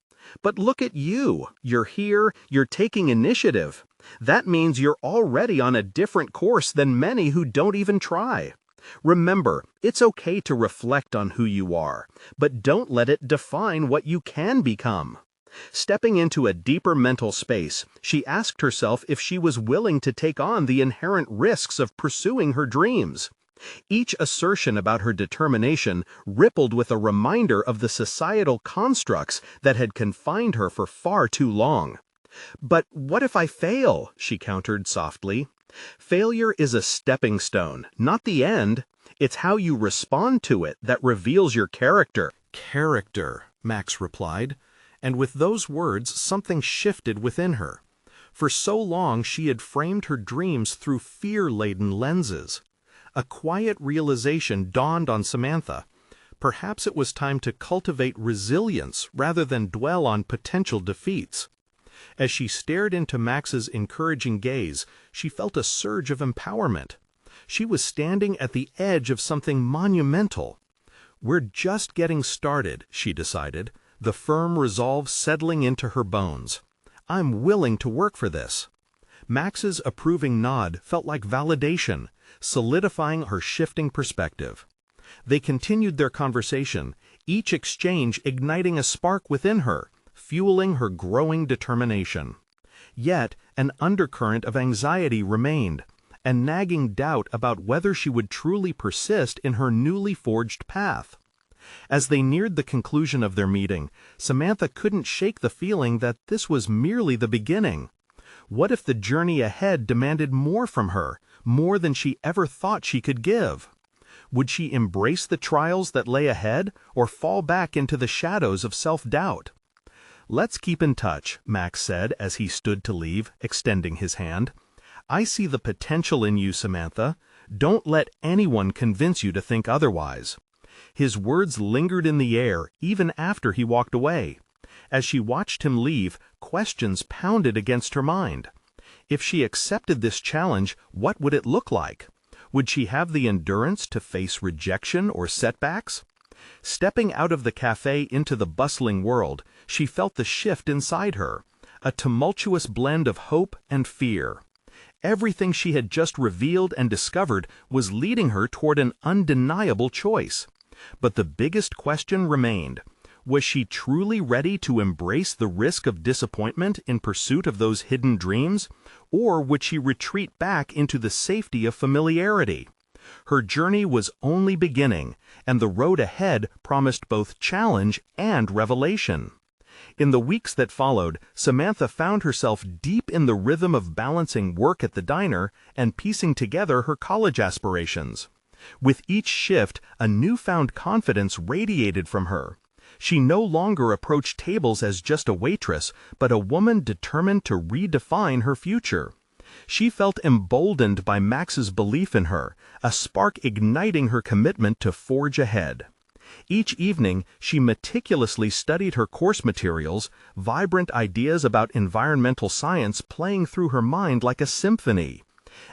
"But look at you. You're here, you're taking initiative. That means you're already on a different course than many who don't even try. Remember, it's okay to reflect on who you are, but don't let it define what you can become." Stepping into a deeper mental space, she asked herself if she was willing to take on the inherent risks of pursuing her dreams. Each assertion about her determination rippled with a reminder of the societal constructs that had confined her for far too long. But what if I fail? She countered softly. Failure is a stepping stone, not the end. It's how you respond to it that reveals your character. Character, Max replied, and with those words something shifted within her. For so long she had framed her dreams through fear-laden lenses. A quiet realization dawned on Samantha. Perhaps it was time to cultivate resilience rather than dwell on potential defeats. As she stared into Max's encouraging gaze, she felt a surge of empowerment. She was standing at the edge of something monumental. We're just getting started, she decided, the firm resolve settling into her bones. I'm willing to work for this. Max's approving nod felt like validation, solidifying her shifting perspective. They continued their conversation, each exchange igniting a spark within her, fueling her growing determination. Yet, an undercurrent of anxiety remained, a nagging doubt about whether she would truly persist in her newly forged path. As they neared the conclusion of their meeting, Samantha couldn't shake the feeling that this was merely the beginning. What if the journey ahead demanded more from her, more than she ever thought she could give? Would she embrace the trials that lay ahead, or fall back into the shadows of self-doubt? Let's keep in touch, Max said as he stood to leave, extending his hand. I see the potential in you, Samantha. Don't let anyone convince you to think otherwise. His words lingered in the air even after he walked away. As she watched him leave, questions pounded against her mind. If she accepted this challenge, what would it look like? Would she have the endurance to face rejection or setbacks? Stepping out of the cafe into the bustling world, she felt the shift inside her, a tumultuous blend of hope and fear. Everything she had just revealed and discovered was leading her toward an undeniable choice. But the biggest question remained. Was she truly ready to embrace the risk of disappointment in pursuit of those hidden dreams, or would she retreat back into the safety of familiarity? Her journey was only beginning, and the road ahead promised both challenge and revelation. In the weeks that followed, Samantha found herself deep in the rhythm of balancing work at the diner and piecing together her college aspirations. With each shift, a newfound confidence radiated from her. She no longer approached tables as just a waitress, but a woman determined to redefine her future. She felt emboldened by Max's belief in her, a spark igniting her commitment to forge ahead. Each evening, she meticulously studied her course materials, vibrant ideas about environmental science playing through her mind like a symphony.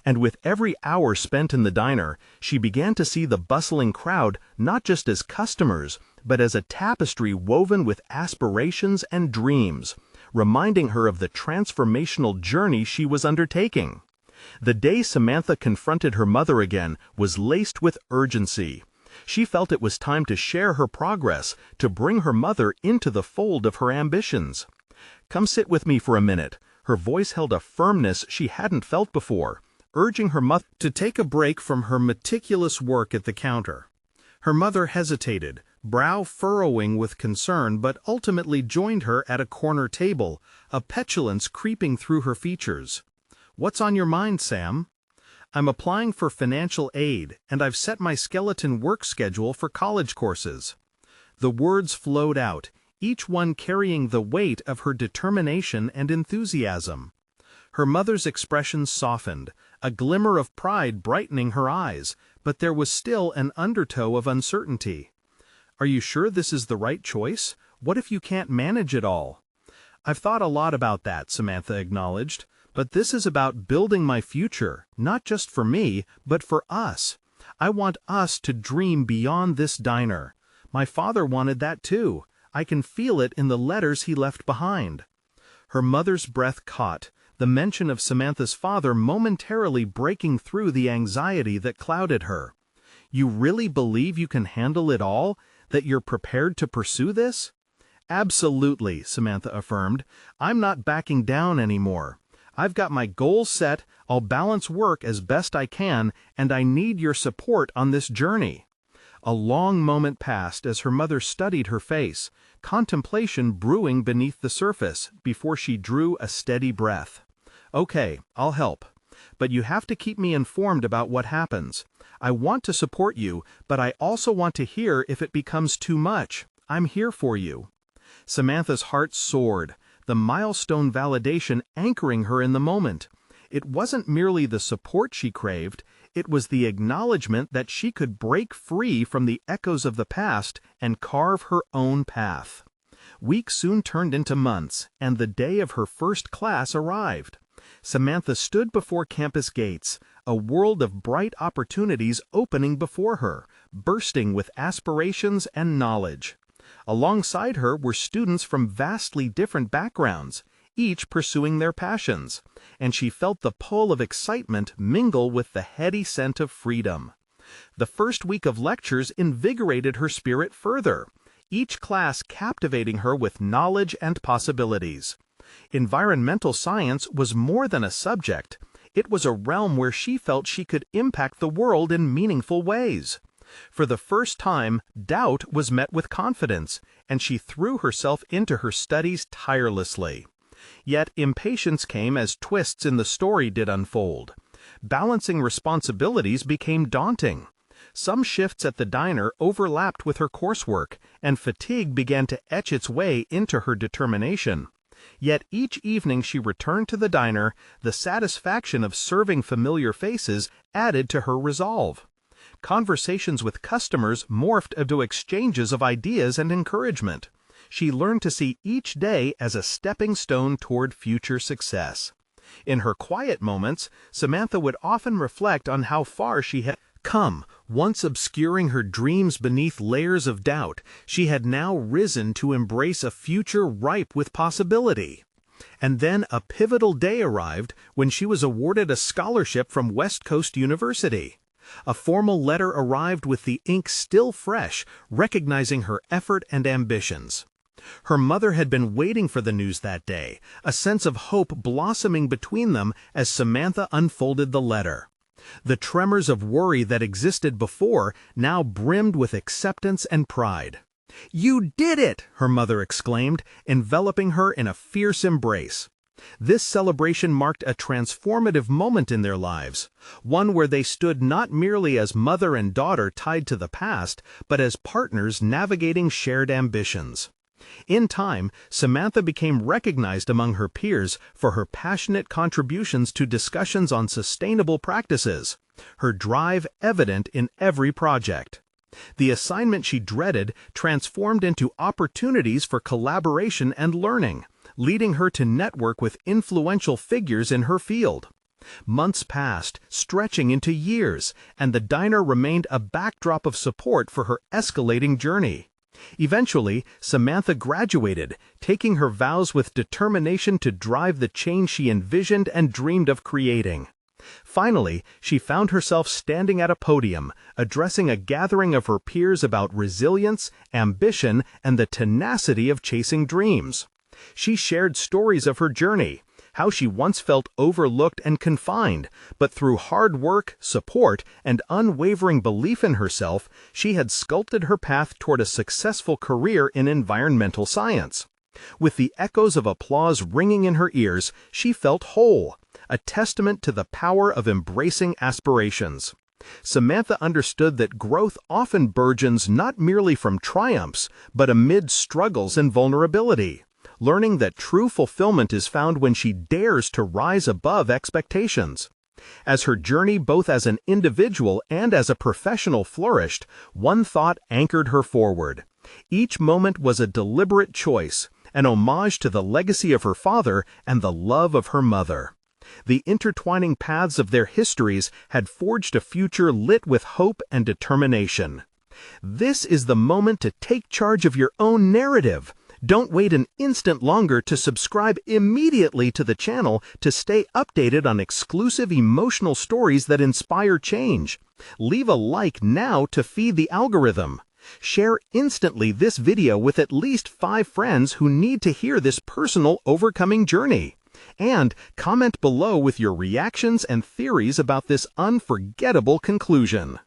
And with every hour spent in the diner, she began to see the bustling crowd not just as customers, but as a tapestry woven with aspirations and dreams, reminding her of the transformational journey she was undertaking. The day Samantha confronted her mother again was laced with urgency. She felt it was time to share her progress, to bring her mother into the fold of her ambitions. "Come sit with me for a minute." Her voice held a firmness she hadn't felt before, urging her mother to take a break from her meticulous work at the counter. Her mother hesitated, brow furrowing with concern, but ultimately joined her at a corner table, a petulance creeping through her features. "What's on your mind, Sam?" "I'm applying for financial aid, and I've set my skeleton work schedule for college courses." The words flowed out, each one carrying the weight of her determination and enthusiasm. Her mother's expression softened, a glimmer of pride brightening her eyes, but there was still an undertow of uncertainty. "Are you sure this is the right choice? What if you can't manage it all?" "I've thought a lot about that," Samantha acknowledged, "but this is about building my future, not just for me, but for us. I want us to dream beyond this diner. My father wanted that too. I can feel it in the letters he left behind." Her mother's breath caught, the mention of Samantha's father momentarily breaking through the anxiety that clouded her. "You really believe you can handle it all? That you're prepared to pursue this?" "Absolutely," Samantha affirmed. "I'm not backing down anymore. I've got my goals set, I'll balance work as best I can, and I need your support on this journey." A long moment passed as her mother studied her face, contemplation brewing beneath the surface, before she drew a steady breath. "Okay, I'll help. But you have to keep me informed about what happens. I want to support you, but I also want to hear if it becomes too much. I'm here for you." Samantha's heart soared, the milestone validation anchoring her in the moment. It wasn't merely the support she craved, it was the acknowledgement that she could break free from the echoes of the past and carve her own path. Weeks soon turned into months, and the day of her first class arrived. Samantha stood before campus gates, a world of bright opportunities opening before her, bursting with aspirations and knowledge. Alongside her were students from vastly different backgrounds, each pursuing their passions, and she felt the pull of excitement mingle with the heady scent of freedom. The first week of lectures invigorated her spirit further, each class captivating her with knowledge and possibilities. Environmental science was more than a subject. It was a realm where she felt she could impact the world in meaningful ways. For the first time, doubt was met with confidence, and she threw herself into her studies tirelessly. Yet impatience came as twists in the story did unfold. Balancing responsibilities became daunting. Some shifts at the diner overlapped with her coursework, and fatigue began to etch its way into her determination. Yet each evening she returned to the diner, the satisfaction of serving familiar faces added to her resolve. Conversations with customers morphed into exchanges of ideas and encouragement. She learned to see each day as a stepping stone toward future success. In her quiet moments, Samantha would often reflect on how far she had come. Once obscuring her dreams beneath layers of doubt, she had now risen to embrace a future ripe with possibility. And then a pivotal day arrived when she was awarded a scholarship from West Coast University. A formal letter arrived with the ink still fresh, recognizing her effort and ambitions. Her mother had been waiting for the news that day, a sense of hope blossoming between them as Samantha unfolded the letter. The tremors of worry that existed before now brimmed with acceptance and pride. "You did it!" her mother exclaimed, enveloping her in a fierce embrace. This celebration marked a transformative moment in their lives, one where they stood not merely as mother and daughter tied to the past, but as partners navigating shared ambitions. In time, Samantha became recognized among her peers for her passionate contributions to discussions on sustainable practices, her drive evident in every project. The assignment she dreaded transformed into opportunities for collaboration and learning, leading her to network with influential figures in her field. Months passed, stretching into years, and the diner remained a backdrop of support for her escalating journey. Eventually, Samantha graduated, taking her vows with determination to drive the change she envisioned and dreamed of creating. Finally, she found herself standing at a podium, addressing a gathering of her peers about resilience, ambition, and the tenacity of chasing dreams. She shared stories of her journey, how she once felt overlooked and confined, but through hard work, support, and unwavering belief in herself, she had sculpted her path toward a successful career in environmental science. With the echoes of applause ringing in her ears, she felt whole, a testament to the power of embracing aspirations. Samantha understood that growth often burgeons not merely from triumphs, but amid struggles and vulnerability, learning that true fulfillment is found when she dares to rise above expectations. As her journey both as an individual and as a professional flourished, one thought anchored her forward. Each moment was a deliberate choice, an homage to the legacy of her father and the love of her mother. The intertwining paths of their histories had forged a future lit with hope and determination. This is the moment to take charge of your own narrative. Don't wait an instant longer to subscribe immediately to the channel to stay updated on exclusive emotional stories that inspire change. Leave a like now to feed the algorithm. Share instantly this video with at least 5 friends who need to hear this personal overcoming journey. And comment below with your reactions and theories about this unforgettable conclusion.